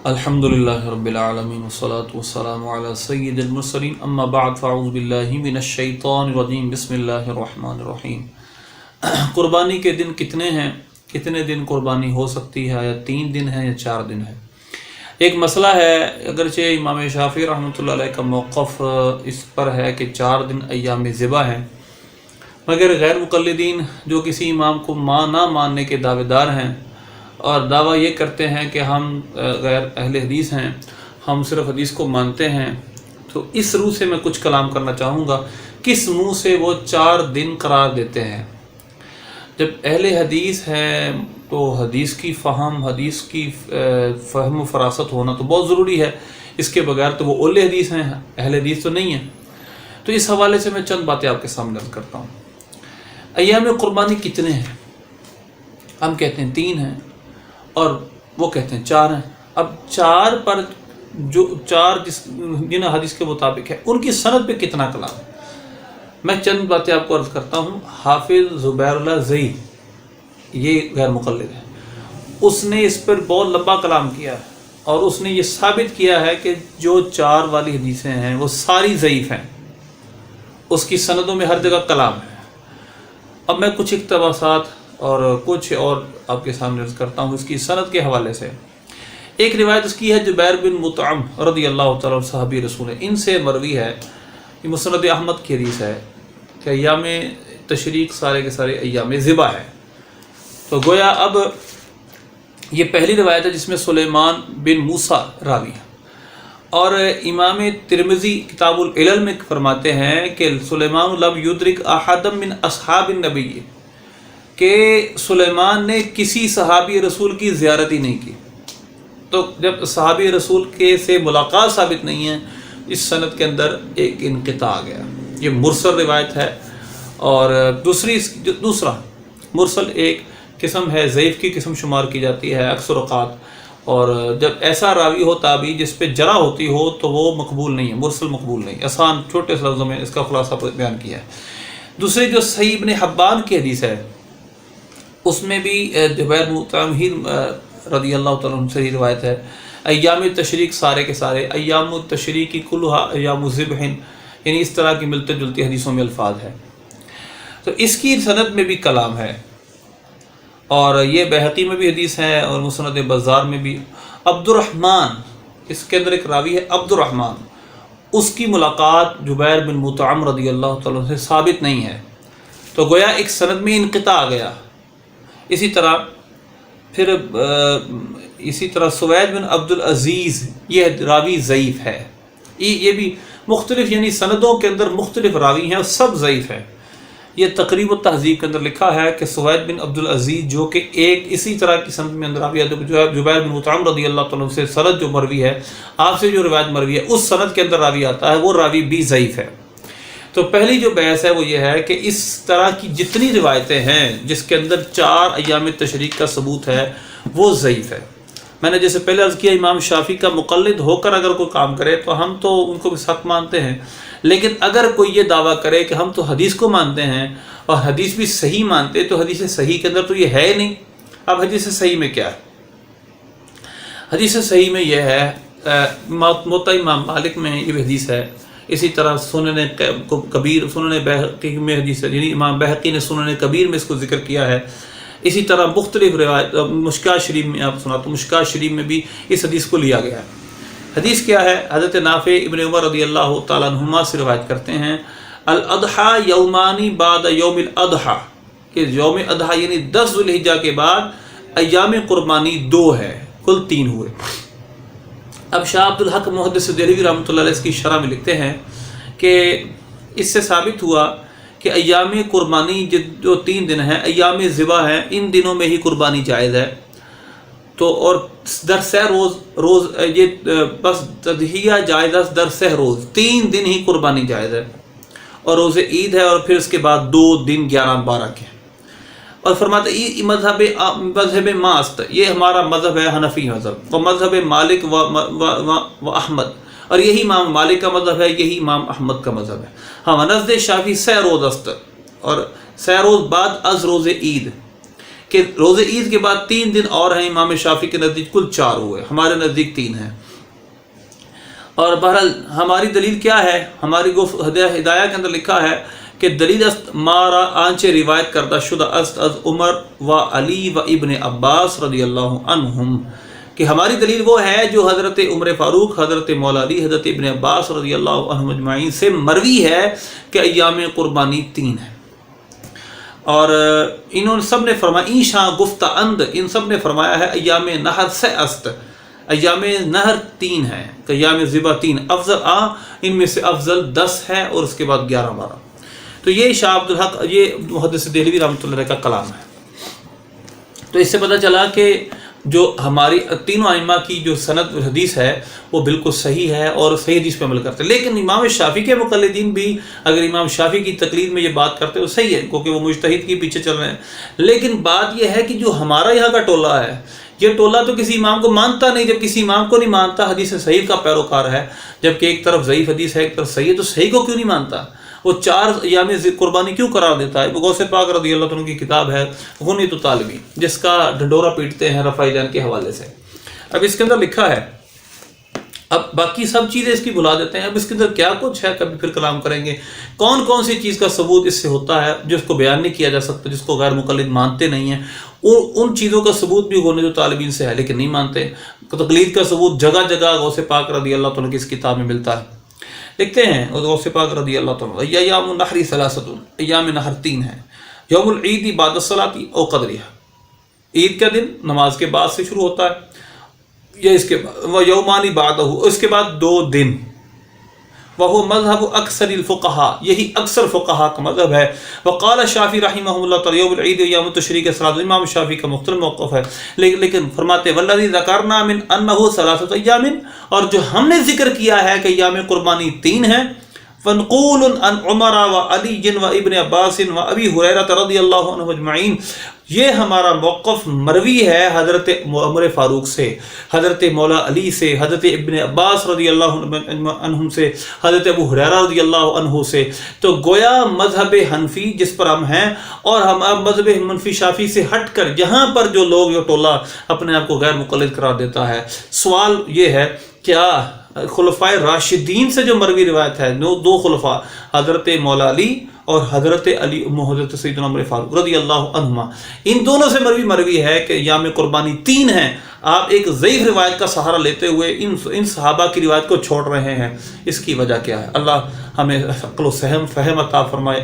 الحمدللہ رب العالمین والصلاة والسلام علی سید المرسلین اما بعد فاعوذ باللہ من الشیطان الرجیم بسم اللہ الرحمن الرحیم۔ قربانی کے دن کتنے ہیں؟ کتنے دن قربانی ہو سکتی ہے؟ یا 3 دن ہے یا 4 دن ہے؟ ایک مسئلہ ہے، اگرچہ امام شافعی رحمۃ اللہ علیہ کا موقف اس پر ہے کہ 4 دن ایام ذبح ہیں، مگر غیر مقلدین جو کسی امام کو نہ ماننے کے دعوے دار ہیں اور دعویٰ یہ کرتے ہیں کہ ہم غیر اہل حدیث ہیں، ہم صرف حدیث کو مانتے ہیں، تو اس روح سے میں کچھ کلام کرنا چاہوں گا۔ کس منہ سے وہ 4 دن قرار دیتے ہیں؟ جب اہل حدیث ہے تو حدیث کی فہم و فراست ہونا تو بہت ضروری ہے، اس کے بغیر تو وہ اول حدیث ہیں، اہل حدیث تو نہیں ہیں۔ تو اس حوالے سے میں چند باتیں آپ کے سامنے عرض کرتا ہوں۔ ایام قربانی کتنے ہیں؟ ہم کہتے ہیں 3 ہیں اور وہ کہتے ہیں 4 ہیں۔ اب 4 پر جو 4 جن حدیث کے مطابق ہے ان کی سند پہ کتنا کلام ہے؟ میں چند باتیں آپ کو عرض کرتا ہوں۔ حافظ زبیر اللہ زئی یہ غیر مقلد ہے، اس نے اس پر بہت لمبا کلام کیا ہے اور اس نے یہ ثابت کیا ہے کہ جو 4 والی حدیثیں ہیں وہ ساری ضعیف ہیں، اس کی سندوں میں ہر جگہ کلام ہے۔ اب میں کچھ اقتباسات اور کچھ اور آپ کے سامنے عرض کرتا ہوں اس کی سند کے حوالے سے۔ ایک روایت اس کی ہے جبیر بن مطعم رضی اللہ تعالیٰ صحابی رسول، ان سے مروی ہے، یہ مسند احمد کی حدیث ہے کہ ایام تشریق سارے کے سارے ایام ذبح ہے۔ تو گویا اب یہ پہلی روایت ہے جس میں سلیمان بن موسیٰ راوی ہے، اور امام ترمذی کتاب العلل میں فرماتے ہیں کہ سلیمان لم یدرک احدا من اصحاب النبی، کہ سلیمان نے کسی صحابی رسول کی زیارت ہی نہیں کی۔ تو جب صحابی رسول کے سے ملاقات ثابت نہیں ہے، اس سند کے اندر ایک انقطاع آ گیا، یہ مرسل روایت ہے۔ اور دوسرا مرسل ایک قسم ہے، ضعیف کی قسم شمار کی جاتی ہے اکثر اوقات، اور جب ایسا راوی ہو تابعی جس پہ جرح ہوتی ہو تو وہ مقبول نہیں ہے، مرسل مقبول نہیں۔ آسان چھوٹے سے لفظوں میں اس کا خلاصہ بیان کیا ہے۔ دوسری جو صحیح ابن حبان کی حدیث ہے اس میں بھی جبیر مطعم ہی رضی اللہ تعالیٰ عنہ سے ہی روایت ہے، ایام تشریق سارے کے سارے ایام التشریق کلھا ایام ذبح، یعنی اس طرح کی ملتے جلتی حدیثوں میں الفاظ ہے۔ تو اس کی سند میں بھی کلام ہے، اور یہ بہقی میں بھی حدیث ہے اور مسند بزار میں بھی۔ عبد الرحمن، اس کے اندر ایک راوی ہے عبد الرحمن، اس کی ملاقات جبیر بن مطعم رضی اللہ تعالیٰ عنہ سے ثابت نہیں ہے، تو گویا ایک سند میں انقطاع آ گیا۔ اسی طرح سوید بن عبد العزیز یہ راوی ضعیف ہے، یہ بھی مختلف، یعنی سندوں کے اندر مختلف راوی ہیں اور سب ضعیف ہے۔ یہ تقریب التہذیب کے اندر لکھا ہے کہ سوید بن عبد العزیز جو کہ ایک اسی طرح کی سند میں اندر راوی ہے، جو ہے جبیر بن مطعم رضی اللہ تعالیٰ سے سند جو مروی ہے، آپ سے جو روایت مروی ہے اس سند کے اندر راوی آتا ہے، وہ راوی بھی ضعیف ہے۔ تو پہلی جو بحث ہے وہ یہ ہے کہ اس طرح کی جتنی روایتیں ہیں جس کے اندر 4 ایام تشریق کا ثبوت ہے وہ ضعیف ہے۔ میں نے جیسے پہلے عرض کیا، امام شافعی کا مقلد ہو کر اگر کوئی کام کرے تو ہم تو ان کو بھی سخت مانتے ہیں، لیکن اگر کوئی یہ دعویٰ کرے کہ ہم تو حدیث کو مانتے ہیں اور حدیث بھی صحیح مانتے، تو حدیث صحیح کے اندر تو یہ ہے نہیں۔ اب حدیث صحیح میں کیا ہے؟ حدیث صحیح میں یہ ہے، موطا امام مالک میں یہ حدیث ہے، اسی طرح سنن کبیر، سنن بہقی میں حدیث ہے، یعنی امام بہقی نے سنن کبیر میں اس کو ذکر کیا ہے۔ اسی طرح مختلف روایت مشکات شریف میں آپ سنا تو مشکات شریف میں بھی اس حدیث کو لیا گیا ہے۔ حدیث کیا ہے؟ حضرت نافع ابن عمر رضی اللہ تعالیٰ عنہما سے روایت کرتے ہیں، الاضحیٰ یومانی بعد یوم الاضحیٰ، کہ یوم اضحیٰ یعنی 10 ذوالحجہ کے بعد ایام قربانی 2 ہے، کل 3 ہوئے۔ اب شاہ عبد الحق محدث دہلوی رحمۃ اللہ علیہ اس کی شرح میں لکھتے ہیں کہ اس سے ثابت ہوا کہ ایام قربانی جو 3 دن ہیں ایام ذبح ہیں، ان دنوں میں ہی قربانی جائز ہے۔ تو اور در سہ روز یہ بس تضحیہ جائز ہے، در سہ روز 3 دن ہی قربانی جائز ہے، اور روز عید ہے، اور پھر اس کے بعد 2 دن 11-12 کے۔ اور فرماتے یہ مذہب ماست، یہ ہمارا مذہب ہے حنفی مذہب، و مذہب مالک و احمد، اور یہی امام مالک کا مذہب ہے، یہی امام احمد کا مذہب ہے۔ ہاں نزد شافعی 3 روز است، اور 3 روز بعد از روز عید، کہ روزے عید کے بعد 3 دن اور ہیں، امام شافعی کے نزدیک کل 4 ہوئے، ہمارے نزدیک 3 ہیں۔ اور بہرحال ہماری دلیل کیا ہے؟ ہماری ہدایہ کے اندر لکھا ہے کہ دلیل است مارا آنچے روایت کردہ شدہ است از عمر و علی و ابن عباس رضی اللہ عنہم، کہ ہماری دلیل وہ ہے جو حضرت عمر فاروق، حضرت مولا علی، حضرت ابن عباس رضی اللہ عنہم اجمعین سے مروی ہے کہ ایام قربانی 3 ہیں۔ اور انہوں سب نے فرمایا ایشاں گفتہ اند، ان سب نے فرمایا ہے ایام نہر سے است، ایام نہر 3 ہیں کہ ایام ذبح 3 افضل ان میں سے افضل 10 ہے اور اس کے بعد 11 12۔ تو یہ شاہ عبدالحق، یہ محدث دہلوی رحمۃ اللہ علیہ کا کلام ہے۔ تو اس سے پتہ چلا کہ جو ہماری تینوں ائمہ کی جو سند حدیث ہے وہ بالکل صحیح ہے اور صحیح حدیث پہ عمل کرتے ہیں۔ لیکن امام شافعی کے مقلدین بھی اگر امام شافعی کی تقلید میں یہ بات کرتے ہیں وہ صحیح ہے، کیونکہ وہ مجتہد کے پیچھے چل رہے ہیں۔ لیکن بات یہ ہے کہ جو ہمارا یہاں کا ٹولہ ہے، یہ ٹولہ تو کسی امام کو مانتا نہیں۔ جب کسی امام کو نہیں مانتا، حدیث صحیح کا پیروکار ہے، جبکہ ایک طرف ضعیف حدیث ہے ایک طرف صحیح ہے، تو صحیح کو کیوں نہیں مانتا؟ وہ 4 ایام قربانی کیوں قرار دیتا ہے؟ غوث پاک رضی اللہ عنہ کی کتاب ہے غنیۃ الطالبین، جس کا ڈھنڈورا پیٹتے ہیں رفاعی جان کے حوالے سے۔ اب اس کے اندر لکھا ہے، اب باقی سب چیزیں اس کی بھلا دیتے ہیں، اب اس کے اندر کیا کچھ ہے کبھی پھر کلام کریں گے۔ کون کون سی چیز کا ثبوت اس سے ہوتا ہے جس کو بیان نہیں کیا جا سکتا، جس کو غیر مقلد مانتے نہیں ہیں، ان چیزوں کا ثبوت بھی غنیۃ الطالبین سے ہے لیکن نہیں مانتے۔ تقلید کا ثبوت جگہ جگہ غوث پاک رضی اللہ عنہ کی اس کتاب میں ملتا ہے۔ لکھتے ہیں غوث پاک رضی اللہ عنہ ایام النحر 3، ایام نحر 3 ہیں، یوم العید بعد الصلاۃ او قدریہ، عید کا دن نماز کے بعد سے شروع ہوتا ہے یا اس کے بعد، وہ یومانی بعدہ، اس کے بعد 2 دن، وہ مذہب اکثر الفقہاء، یہی اکثر فقہاء کا مذہب ہے۔ وقال شافعی رحمہ اللہ تعالی یوم العید یوم التشریق الصلاۃ، امام شافعی کا مختلف موقف ہے، لیکن فرماتے والذی ذکرنا من انہ 3 ایام، اور جو ہم نے ذکر کیا ہے کہ ایام قربانی 3 ہیں، فنقول عن عمر و علی و ابن عباس و ابی ہریرہ رضی اللہ عنہ اجمعین، یہ ہمارا موقف مروی ہے حضرت عمر فاروق سے، حضرت مولا علی سے، حضرت ابن عباس رضی اللہ عنہ سے، حضرت ابو ہریرہ رضی اللہ عنہ سے۔ تو گویا مذہب حنفی جس پر ہم ہیں اور ہم مذہب حنفی شافعی سے ہٹ کر جہاں پر جو لوگ یہ ٹولہ اپنے آپ کو غیر مقلد قرار دیتا ہے، سوال یہ ہے کیا خلفائے راشدین سے جو مروی روایت ہے، 2 خلفاء حضرت مولا علی اور حضرت علی حضرت سیدنا عمر فاروق رضی اللہ عنہما، ان دونوں سے مروی ہے کہ ایام قربانی 3 ہیں، آپ ایک ضعیف روایت کا سہارا لیتے ہوئے ان صحابہ کی روایت کو چھوڑ رہے ہیں، اس کی وجہ کیا ہے؟ اللہ ہمیں عقل و فہم عطا فرمائے۔